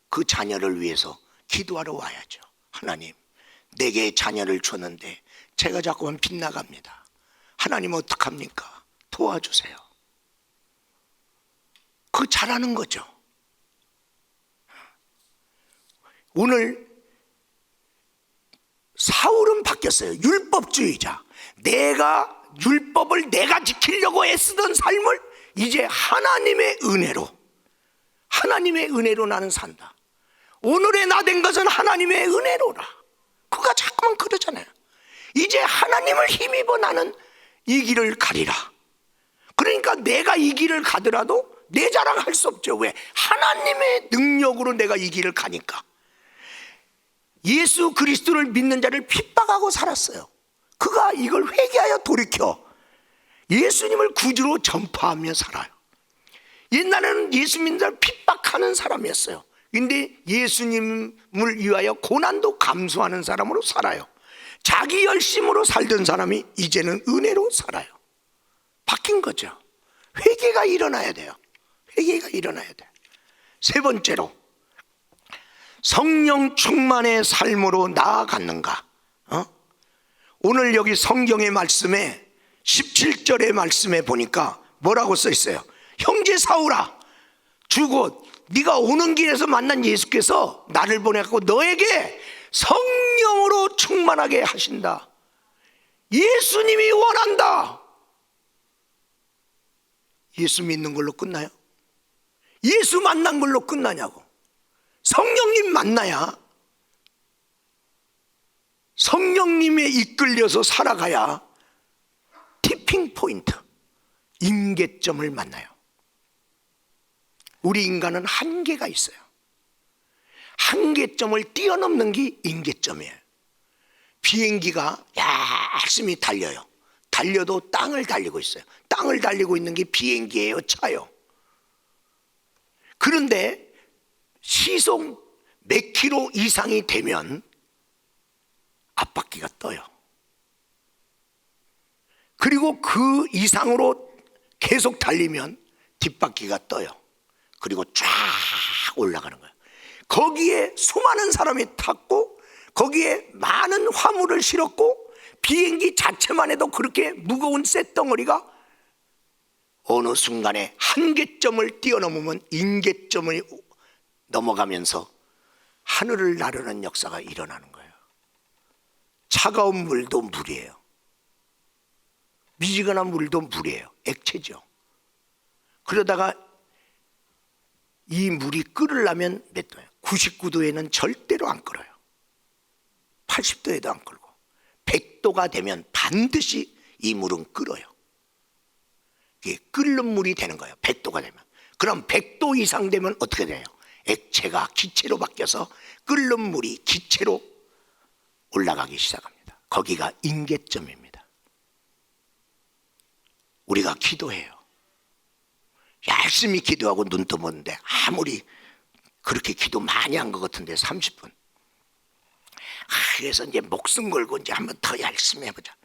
그 자녀를 위해서 기도하러 와야죠. 하나님, 내게 자녀를 줬는데 제가 자꾸만 빗나갑니다. 하나님 어떡합니까? 도와주세요. 그 잘하는 거죠. 오늘 사울은 바뀌었어요. 율법주의자. 율법을 내가 지키려고 애쓰던 삶을 이제 하나님의 은혜로 나는 산다. 오늘의 나 된 것은 하나님의 은혜로라. 그가 자꾸만 그러잖아요. 이제 하나님을 힘입어 나는 이 길을 가리라. 그러니까 내가 이 길을 가더라도 내 자랑할 수 없죠. 왜? 하나님의 능력으로 내가 이 길을 가니까. 예수 그리스도를 믿는 자를 핍박하고 살았어요. 그가 이걸 회개하여 돌이켜 예수님을 구주로 전파하며 살아요. 옛날에는 예수 믿는 자를 핍박하는 사람이었어요. 근데 예수님을 위하여 고난도 감수하는 사람으로 살아요. 자기 열심으로 살던 사람이 이제는 은혜로 살아요. 바뀐 거죠. 회개가 일어나야 돼요. 회개가 일어나야 돼요. 세 번째로, 성령 충만의 삶으로 나아갔는가? 오늘 여기 성경의 말씀에 17절의 말씀에 보니까 뭐라고 써 있어요? 형제 사울아, 주곧 네가 오는 길에서 만난 예수께서 나를 보내갖고 너에게 성령으로 충만하게 하신다. 예수님이 원한다. 예수 믿는 걸로 끝나요? 예수 만난 걸로 끝나냐고. 성령님 만나야, 성령님에 이끌려서 살아가야 티핑 포인트, 임계점을 만나요. 우리 인간은 한계가 있어요. 한계점을 뛰어넘는 게 임계점이에요. 비행기가 열심히 달려요. 달려도 땅을 달리고 있어요. 땅을 달리고 있는 게 비행기예요, 차요? 그런데 시속 몇 킬로 이상이 되면 앞바퀴가 떠요. 그리고 그 이상으로 계속 달리면 뒷바퀴가 떠요. 그리고 쫙 올라가는 거예요. 거기에 수많은 사람이 탔고 거기에 많은 화물을 실었고 비행기 자체만 해도 그렇게 무거운 쇳덩어리가 어느 순간에 한계점을 뛰어넘으면 임계점을 넘어가면서 하늘을 나르는 역사가 일어나는 거예요. 차가운 물도 물이에요. 미지근한 물도 물이에요. 액체죠. 그러다가 이 물이 끓으려면 몇 도예요? 99도에는 절대로 안 끓어요. 80도에도 안 끓고 100도가 되면 반드시 이 물은 끓어요. 이게 끓는 물이 되는 거예요. 100도가 되면. 그럼 100도 이상 되면 어떻게 돼요? 액체가 기체로 바뀌어서 끓는 물이 기체로 올라가기 시작합니다. 거기가 임계점입니다. 우리가 기도해요. 열심히 기도하고 눈 뜨는데 아무리 그렇게 기도 많이 한 것 같은데 30분. 그래서 이제 목숨 걸고 이제 한번 더 열심히 해보자.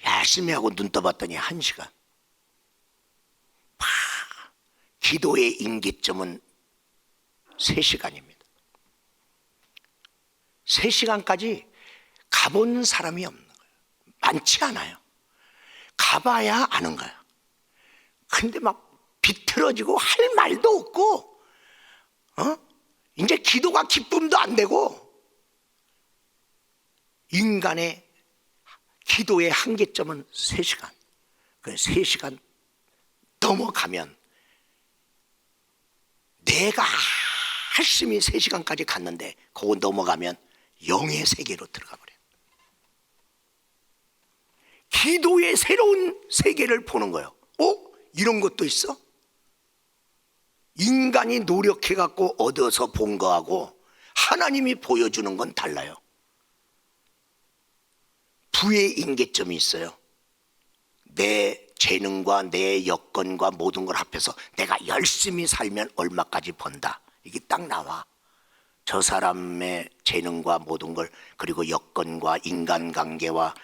열심히 하고 눈 떠봤더니 1시간. 기도의 임계점은 3시간입니다. 3시간까지 가본 사람이 없는 거예요. 많지 않아요. 가봐야 아는 거예요. 근데 막 비틀어지고 할 말도 없고, 이제 기도가 기쁨도 안 되고, 인간의 기도의 한계점은 3시간. 그 3시간 넘어가면 내가 열심히 3시간까지 갔는데 그거 넘어가면 영의 세계로 들어가 버려요. 기도의 새로운 세계를 보는 거예요. 이런 것도 있어? 인간이 노력해갖고 얻어서 본 거하고 하나님이 보여주는 건 달라요. 부의 임계점이 있어요. 내 재능과 내 여건과 모든 걸 합해서 내가 열심히 살면 얼마까지 번다. 이게 딱 나와. 저 사람의 재능과 모든 걸, 그리고 여건과 인간관계와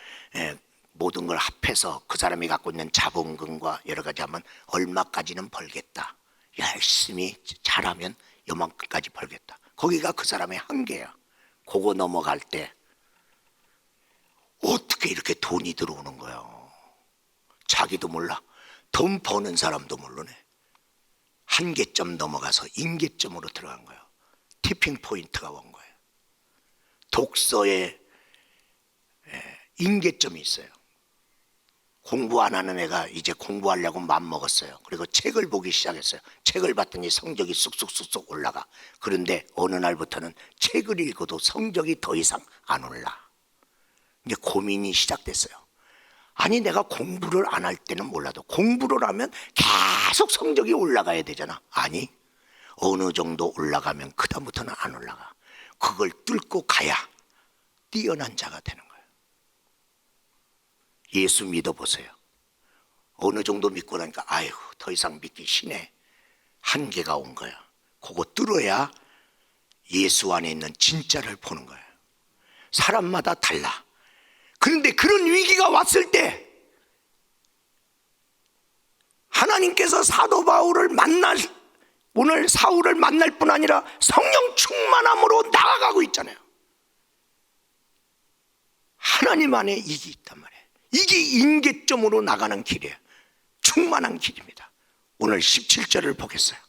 모든 걸 합해서 그 사람이 갖고 있는 자본금과 여러 가지 하면 얼마까지는 벌겠다. 열심히 잘하면 요만큼까지 벌겠다. 거기가 그 사람의 한계야. 그거 넘어갈 때 어떻게 이렇게 돈이 들어오는 거야. 자기도 몰라. 돈 버는 사람도 모르네. 한계점 넘어가서 임계점으로 들어간 거예요. 티핑 포인트가 온 거예요. 독서에 인계점이 있어요. 공부 안 하는 애가 이제 공부하려고 마음먹었어요. 그리고 책을 보기 시작했어요. 책을 봤더니 성적이 쑥쑥쑥쑥 올라가. 그런데 어느 날부터는 책을 읽어도 성적이 더 이상 안 올라. 이제 고민이 시작됐어요. 아니, 내가 공부를 안 할 때는 몰라도 공부를 하면 계속 성적이 올라가야 되잖아. 아니, 어느 정도 올라가면 그다음부터는 안 올라가. 그걸 뚫고 가야 뛰어난 자가 되는 거예요. 예수 믿어보세요. 어느 정도 믿고 나니까 아이고 더 이상 믿기 싫네. 한계가 온 거야. 그거 뚫어야 예수 안에 있는 진짜를 보는 거예요. 사람마다 달라. 그런데 그런 위기가 왔을 때 하나님께서 사도 바울을 오늘 사울을 만날 뿐 아니라 성령 충만함으로 나아가고 있잖아요. 하나님 안에 이게 있단 말이에요. 이게 인계점으로 나가는 길이에요. 충만한 길입니다. 오늘 17절을 보겠어요.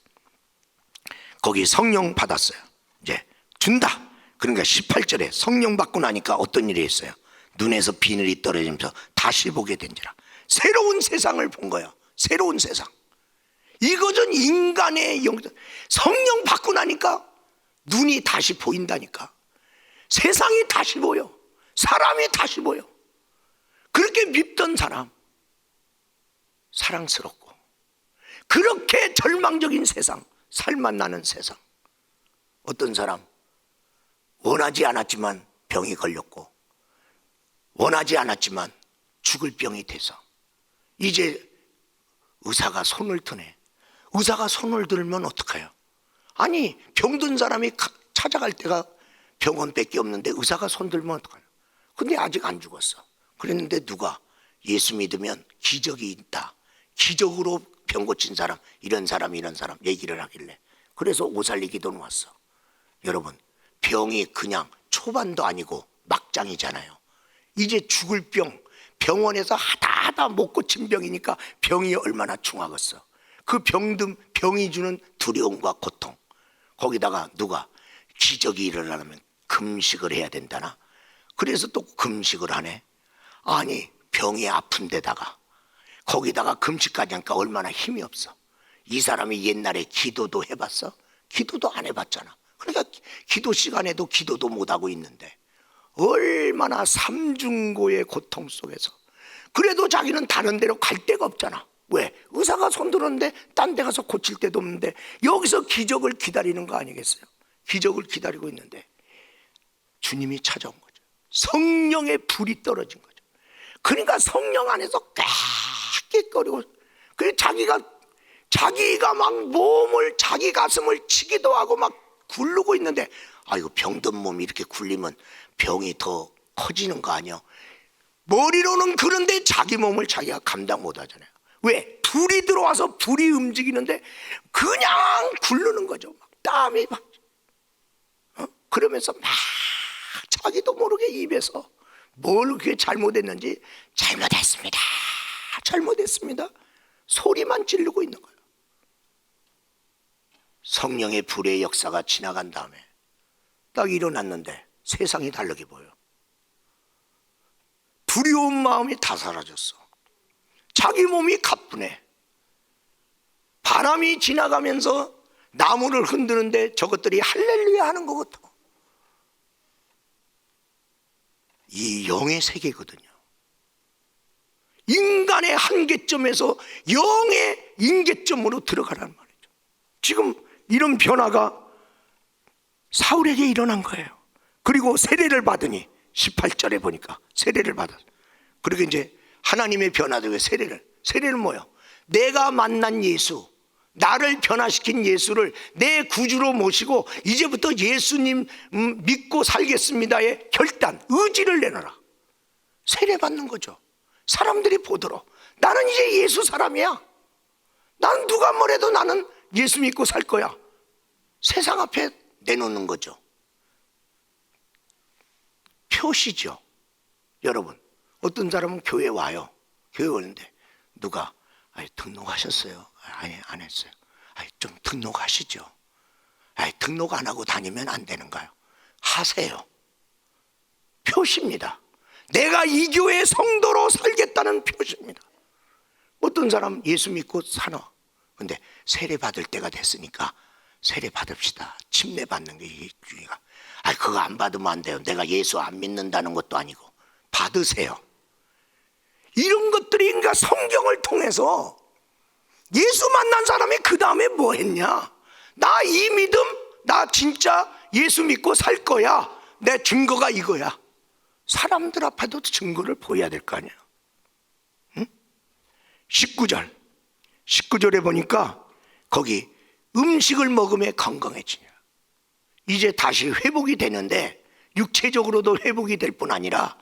거기 성령 받았어요. 이제 준다. 그러니까 18절에 성령 받고 나니까 어떤 일이 있어요? 눈에서 비늘이 떨어지면서 다시 보게 된지라. 새로운 세상을 본 거예요. 새로운 세상. 이것은 인간의 성령 받고 나니까 눈이 다시 보인다니까. 세상이 다시 보여. 사람이 다시 보여. 그렇게 밉던 사람 사랑스럽고, 그렇게 절망적인 세상, 살만 나는 세상. 어떤 사람 원하지 않았지만 병이 걸렸고, 원하지 않았지만 죽을 병이 돼서 이제 의사가 손을 드네. 의사가 손을 들면 어떡해요? 아니, 병든 사람이 찾아갈 데가 병원밖에 없는데 의사가 손 들면 어떡해요? 근데 아직 안 죽었어. 그랬는데 누가 예수 믿으면 기적이 있다, 기적으로 병 고친 사람, 이런 사람 얘기를 하길래 그래서 오살리기도는 왔어. 여러분, 병이 그냥 초반도 아니고 막장이잖아요. 이제 죽을 병원에서 하다 못 고친 병이니까 병이 얼마나 중하겠어. 그 병이 주는 두려움과 고통, 거기다가 누가 기적이 일어나려면 금식을 해야 된다나. 그래서 또 금식을 하네. 아니, 병이 아픈 데다가 거기다가 금식까지 하니까 얼마나 힘이 없어. 이 사람이 옛날에 기도도 해봤어? 기도도 안 해봤잖아. 그러니까 기도 시간에도 기도도 못하고 있는데 얼마나 삼중고의 고통 속에서. 그래도 자기는 다른 데로 갈 데가 없잖아. 왜? 의사가 손들었는데 딴 데 가서 고칠 데도 없는데 여기서 기적을 기다리는 거 아니겠어요? 기적을 기다리고 있는데 주님이 찾아온 거죠. 성령의 불이 떨어진 거죠. 그러니까 성령 안에서 깍깍거리고, 그 자기가 막 몸을, 자기 가슴을 치기도 하고 막 굴르고 있는데, 아이고, 병든 몸이 이렇게 굴리면 병이 더 커지는 거 아니야? 머리로는 그런데 자기 몸을 자기가 감당 못 하잖아요. 왜? 불이 들어와서 불이 움직이는데 그냥 굴르는 거죠. 막 땀이 막, 그러면서 막 자기도 모르게 입에서 뭘 그렇게 잘못했는지, 잘못했습니다 소리만 지르고 있는 거예요. 성령의 불의 역사가 지나간 다음에 딱 일어났는데 세상이 다르게 보여. 두려운 마음이 다 사라졌어. 자기 몸이 가뿐해. 바람이 지나가면서 나무를 흔드는데 저것들이 할렐루야 하는 것 같아. 이 영의 세계거든요. 인간의 한계점에서 영의 인계점으로 들어가라는 말이죠. 지금 이런 변화가 사울에게 일어난 거예요. 그리고 세례를 받으니 18절에 보니까 세례를 받았어요. 그리고 이제 하나님의 변화되고 세례는 뭐예요? 내가 만난 예수, 나를 변화시킨 예수를 내 구주로 모시고 이제부터 예수님 믿고 살겠습니다의 결단, 의지를 내놔라. 세례 받는 거죠. 사람들이 보도록 나는 이제 예수 사람이야. 나는 누가 뭐래도 나는 예수 믿고 살 거야. 세상 앞에 내놓는 거죠. 표시죠. 여러분, 어떤 사람은 교회 와요. 교회 오는데 누가 등록하셨어요? 아니, 안 했어요. 좀 등록하시죠. 등록 안 하고 다니면 안 되는가요? 하세요. 표시입니다. 내가 이 교회의 성도로 살겠다는 표시입니다. 어떤 사람 예수 믿고 사나? 근데 세례 받을 때가 됐으니까 세례 받읍시다. 침례 받는 게 주의가. 그거 안 받으면 안 돼요. 내가 예수 안 믿는다는 것도 아니고 받으세요. 이런 것들이 그러니까 성경을 통해서 예수 만난 사람이 그 다음에 뭐 했냐? 나 이 믿음, 나 진짜 예수 믿고 살 거야. 내 증거가 이거야. 사람들 앞에도 증거를 보여야 될 거 아니야. 응? 19절에 보니까 거기 음식을 먹으면 건강해지냐. 이제 다시 회복이 되는데 육체적으로도 회복이 될 뿐 아니라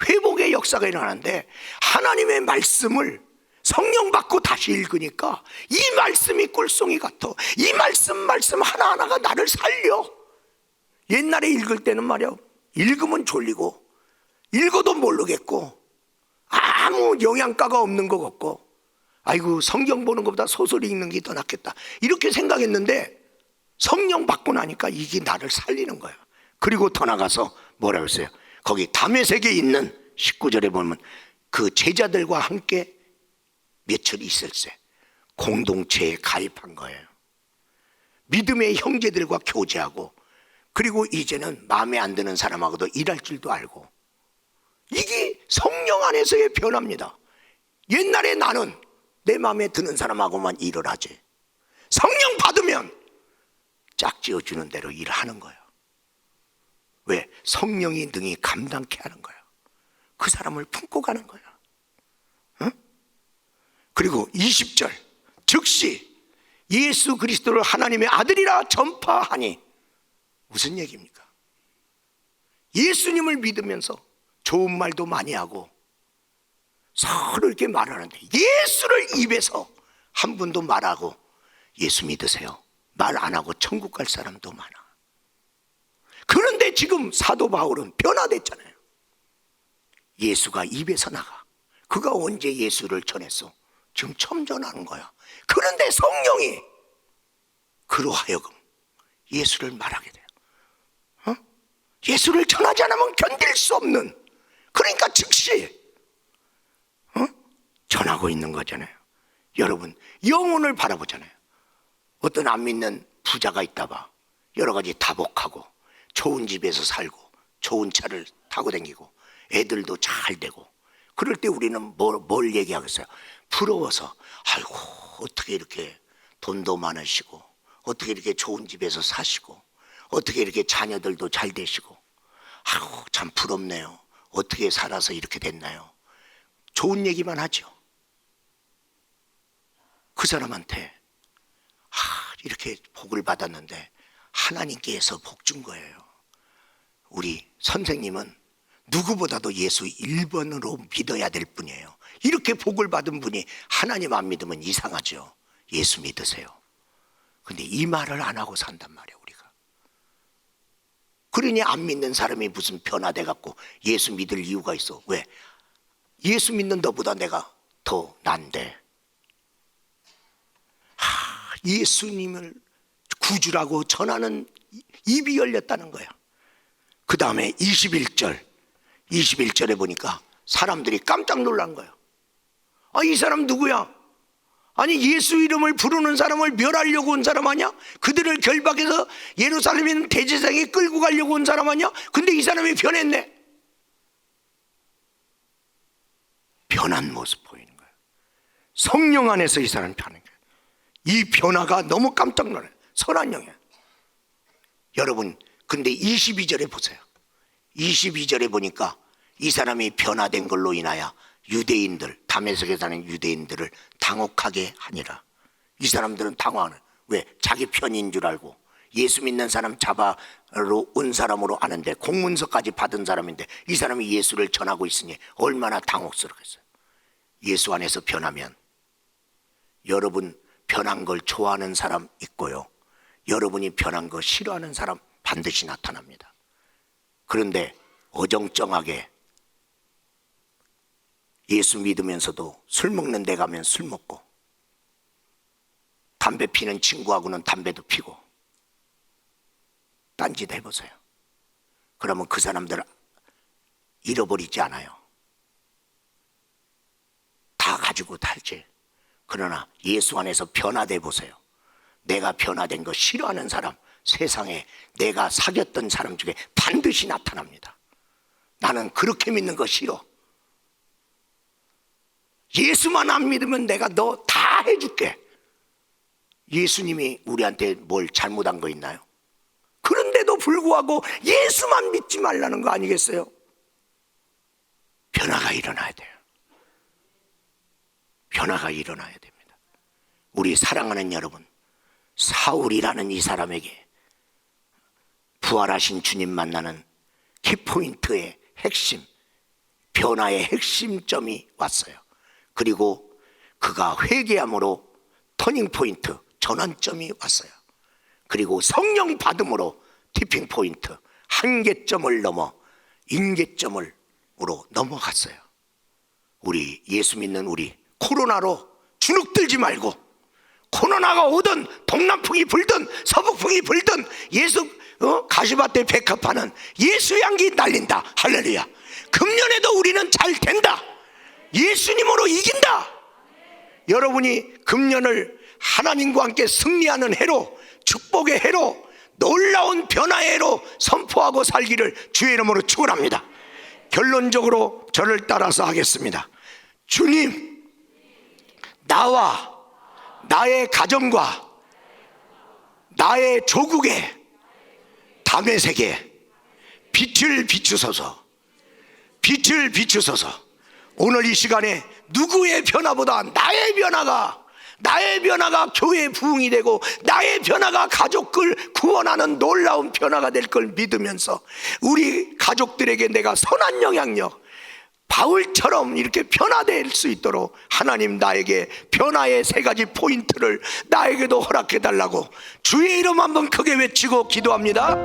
회복의 역사가 일어나는데 하나님의 말씀을 성령 받고 다시 읽으니까 이 말씀이 꿀송이 같아. 이 말씀 하나하나가 나를 살려. 옛날에 읽을 때는 말이야, 읽으면 졸리고 읽어도 모르겠고 아무 영양가가 없는 것 같고, 아이고 성경 보는 것보다 소설 읽는 게 더 낫겠다 이렇게 생각했는데 성령 받고 나니까 이게 나를 살리는 거야. 그리고 더 나가서 뭐라고 했어요? 거기 다메섹에 있는 19절에 보면 그 제자들과 함께 며칠 있을세 공동체에 가입한 거예요. 믿음의 형제들과 교제하고, 그리고 이제는 마음에 안 드는 사람하고도 일할 줄도 알고. 이게 성령 안에서의 변화입니다. 옛날에 나는 내 마음에 드는 사람하고만 일을 하지, 성령 받으면 짝지어 주는 대로 일하는 거예요. 왜? 성령이 능히 감당케 하는 거예요. 그 사람을 품고 가는 거예요. 응? 그리고 20절 즉시 예수 그리스도를 하나님의 아들이라 전파하니. 무슨 얘기입니까? 예수님을 믿으면서 좋은 말도 많이 하고 서로 이렇게 말하는데 예수를 입에서 한 분도 말하고 예수 믿으세요 말 안 하고 천국 갈 사람도 많아. 그런데 지금 사도 바울은 변화됐잖아요. 예수가 입에서 나가. 그가 언제 예수를 전했어? 지금 처음 전하는 거야. 그런데 성령이 그로 하여금 예수를 말하게 돼요. 예수를 전하지 않으면 견딜 수 없는, 그러니까 즉시 전하고 있는 거잖아요. 여러분 영혼을 바라보잖아요. 어떤 안 믿는 부자가 있다 봐. 여러 가지 다복하고 좋은 집에서 살고 좋은 차를 타고 다니고 애들도 잘 되고, 그럴 때 우리는 뭘 얘기하겠어요? 부러워서. 아이고 어떻게 이렇게 돈도 많으시고 어떻게 이렇게 좋은 집에서 사시고 어떻게 이렇게 자녀들도 잘 되시고, 아이고 참 부럽네요. 어떻게 살아서 이렇게 됐나요? 좋은 얘기만 하죠. 그 사람한테 이렇게 복을 받았는데 하나님께서 복 준 거예요. 우리 선생님은 누구보다도 예수 1번으로 믿어야 될 분이에요. 이렇게 복을 받은 분이 하나님 안 믿으면 이상하죠. 예수 믿으세요. 근데 이 말을 안 하고 산단 말이에요, 우리가. 그러니 안 믿는 사람이 무슨 변화돼 갖고 예수 믿을 이유가 있어. 왜? 예수 믿는 너보다 내가 더 난데. 예수님을 구주라고 전하는 입이 열렸다는 거야. 그 다음에 21절에 보니까 사람들이 깜짝 놀란 거야. 이 사람 누구야? 아니 예수 이름을 부르는 사람을 멸하려고 온 사람 아니야? 그들을 결박해서 예루살렘에 있는 대제사장이 끌고 가려고 온 사람 아니야? 근데 이 사람이 변했네. 변한 모습 보이는 거야. 성령 안에서 이 사람이 변한 거야. 이 변화가 너무 깜짝 놀라요. 선한 영이야. 여러분 근데 22절에 보세요. 22절에 보니까 이 사람이 변화된 걸로 인하여 유대인들, 다메섹에 사는 유대인들을 당혹하게 하니라. 이 사람들은 당황하는. 왜? 자기 편인 줄 알고 예수 믿는 사람 잡아러 온 사람으로 아는데 공문서까지 받은 사람인데 이 사람이 예수를 전하고 있으니 얼마나 당혹스럽겠어요. 예수 안에서 변하면 여러분 변한 걸 좋아하는 사람 있고요, 여러분이 변한 거 싫어하는 사람 반드시 나타납니다. 그런데 어정쩡하게 예수 믿으면서도 술 먹는 데 가면 술 먹고 담배 피는 친구하고는 담배도 피고 딴짓 해보세요. 그러면 그 사람들 잃어버리지 않아요. 다 가지고 탈지. 그러나 예수 안에서 변화돼 보세요. 내가 변화된 거 싫어하는 사람, 세상에 내가 사귀었던 사람 중에 반드시 나타납니다. 나는 그렇게 믿는 거 싫어. 예수만 안 믿으면 내가 너 다 해줄게. 예수님이 우리한테 뭘 잘못한 거 있나요? 그런데도 불구하고 예수만 믿지 말라는 거 아니겠어요? 변화가 일어나야 돼요. 변화가 일어나야 됩니다. 우리 사랑하는 여러분, 사울이라는 이 사람에게 부활하신 주님 만나는 키포인트의 핵심, 변화의 핵심점이 왔어요. 그리고 그가 회개함으로 터닝포인트, 전환점이 왔어요. 그리고 성령 받음으로 티핑포인트, 한계점을 넘어 임계점으로 넘어갔어요. 우리 예수 믿는 우리, 코로나로 주눅들지 말고, 코로나가 오든 동남풍이 불든 서북풍이 불든 예수 가시밭에 백합하는 예수 향기 날린다. 할렐루야. 금년에도 우리는 잘 된다. 예수님으로 이긴다. 여러분이 금년을 하나님과 함께 승리하는 해로, 축복의 해로, 놀라운 변화의 해로 선포하고 살기를 주의 이름으로 축원합니다. 결론적으로 저를 따라서 하겠습니다. 주님, 나와 나의 가정과 나의 조국에 다메섹에 빛을 비추소서. 빛을 비추소서. 오늘 이 시간에 누구의 변화보다 나의 변화가 교회의 부흥이 되고, 나의 변화가 가족을 구원하는 놀라운 변화가 될 걸 믿으면서 우리 가족들에게 내가 선한 영향력, 바울처럼 이렇게 변화될 수 있도록 하나님 나에게 변화의 3가지 포인트를 나에게도 허락해 달라고 주의 이름 한번 크게 외치고 기도합니다.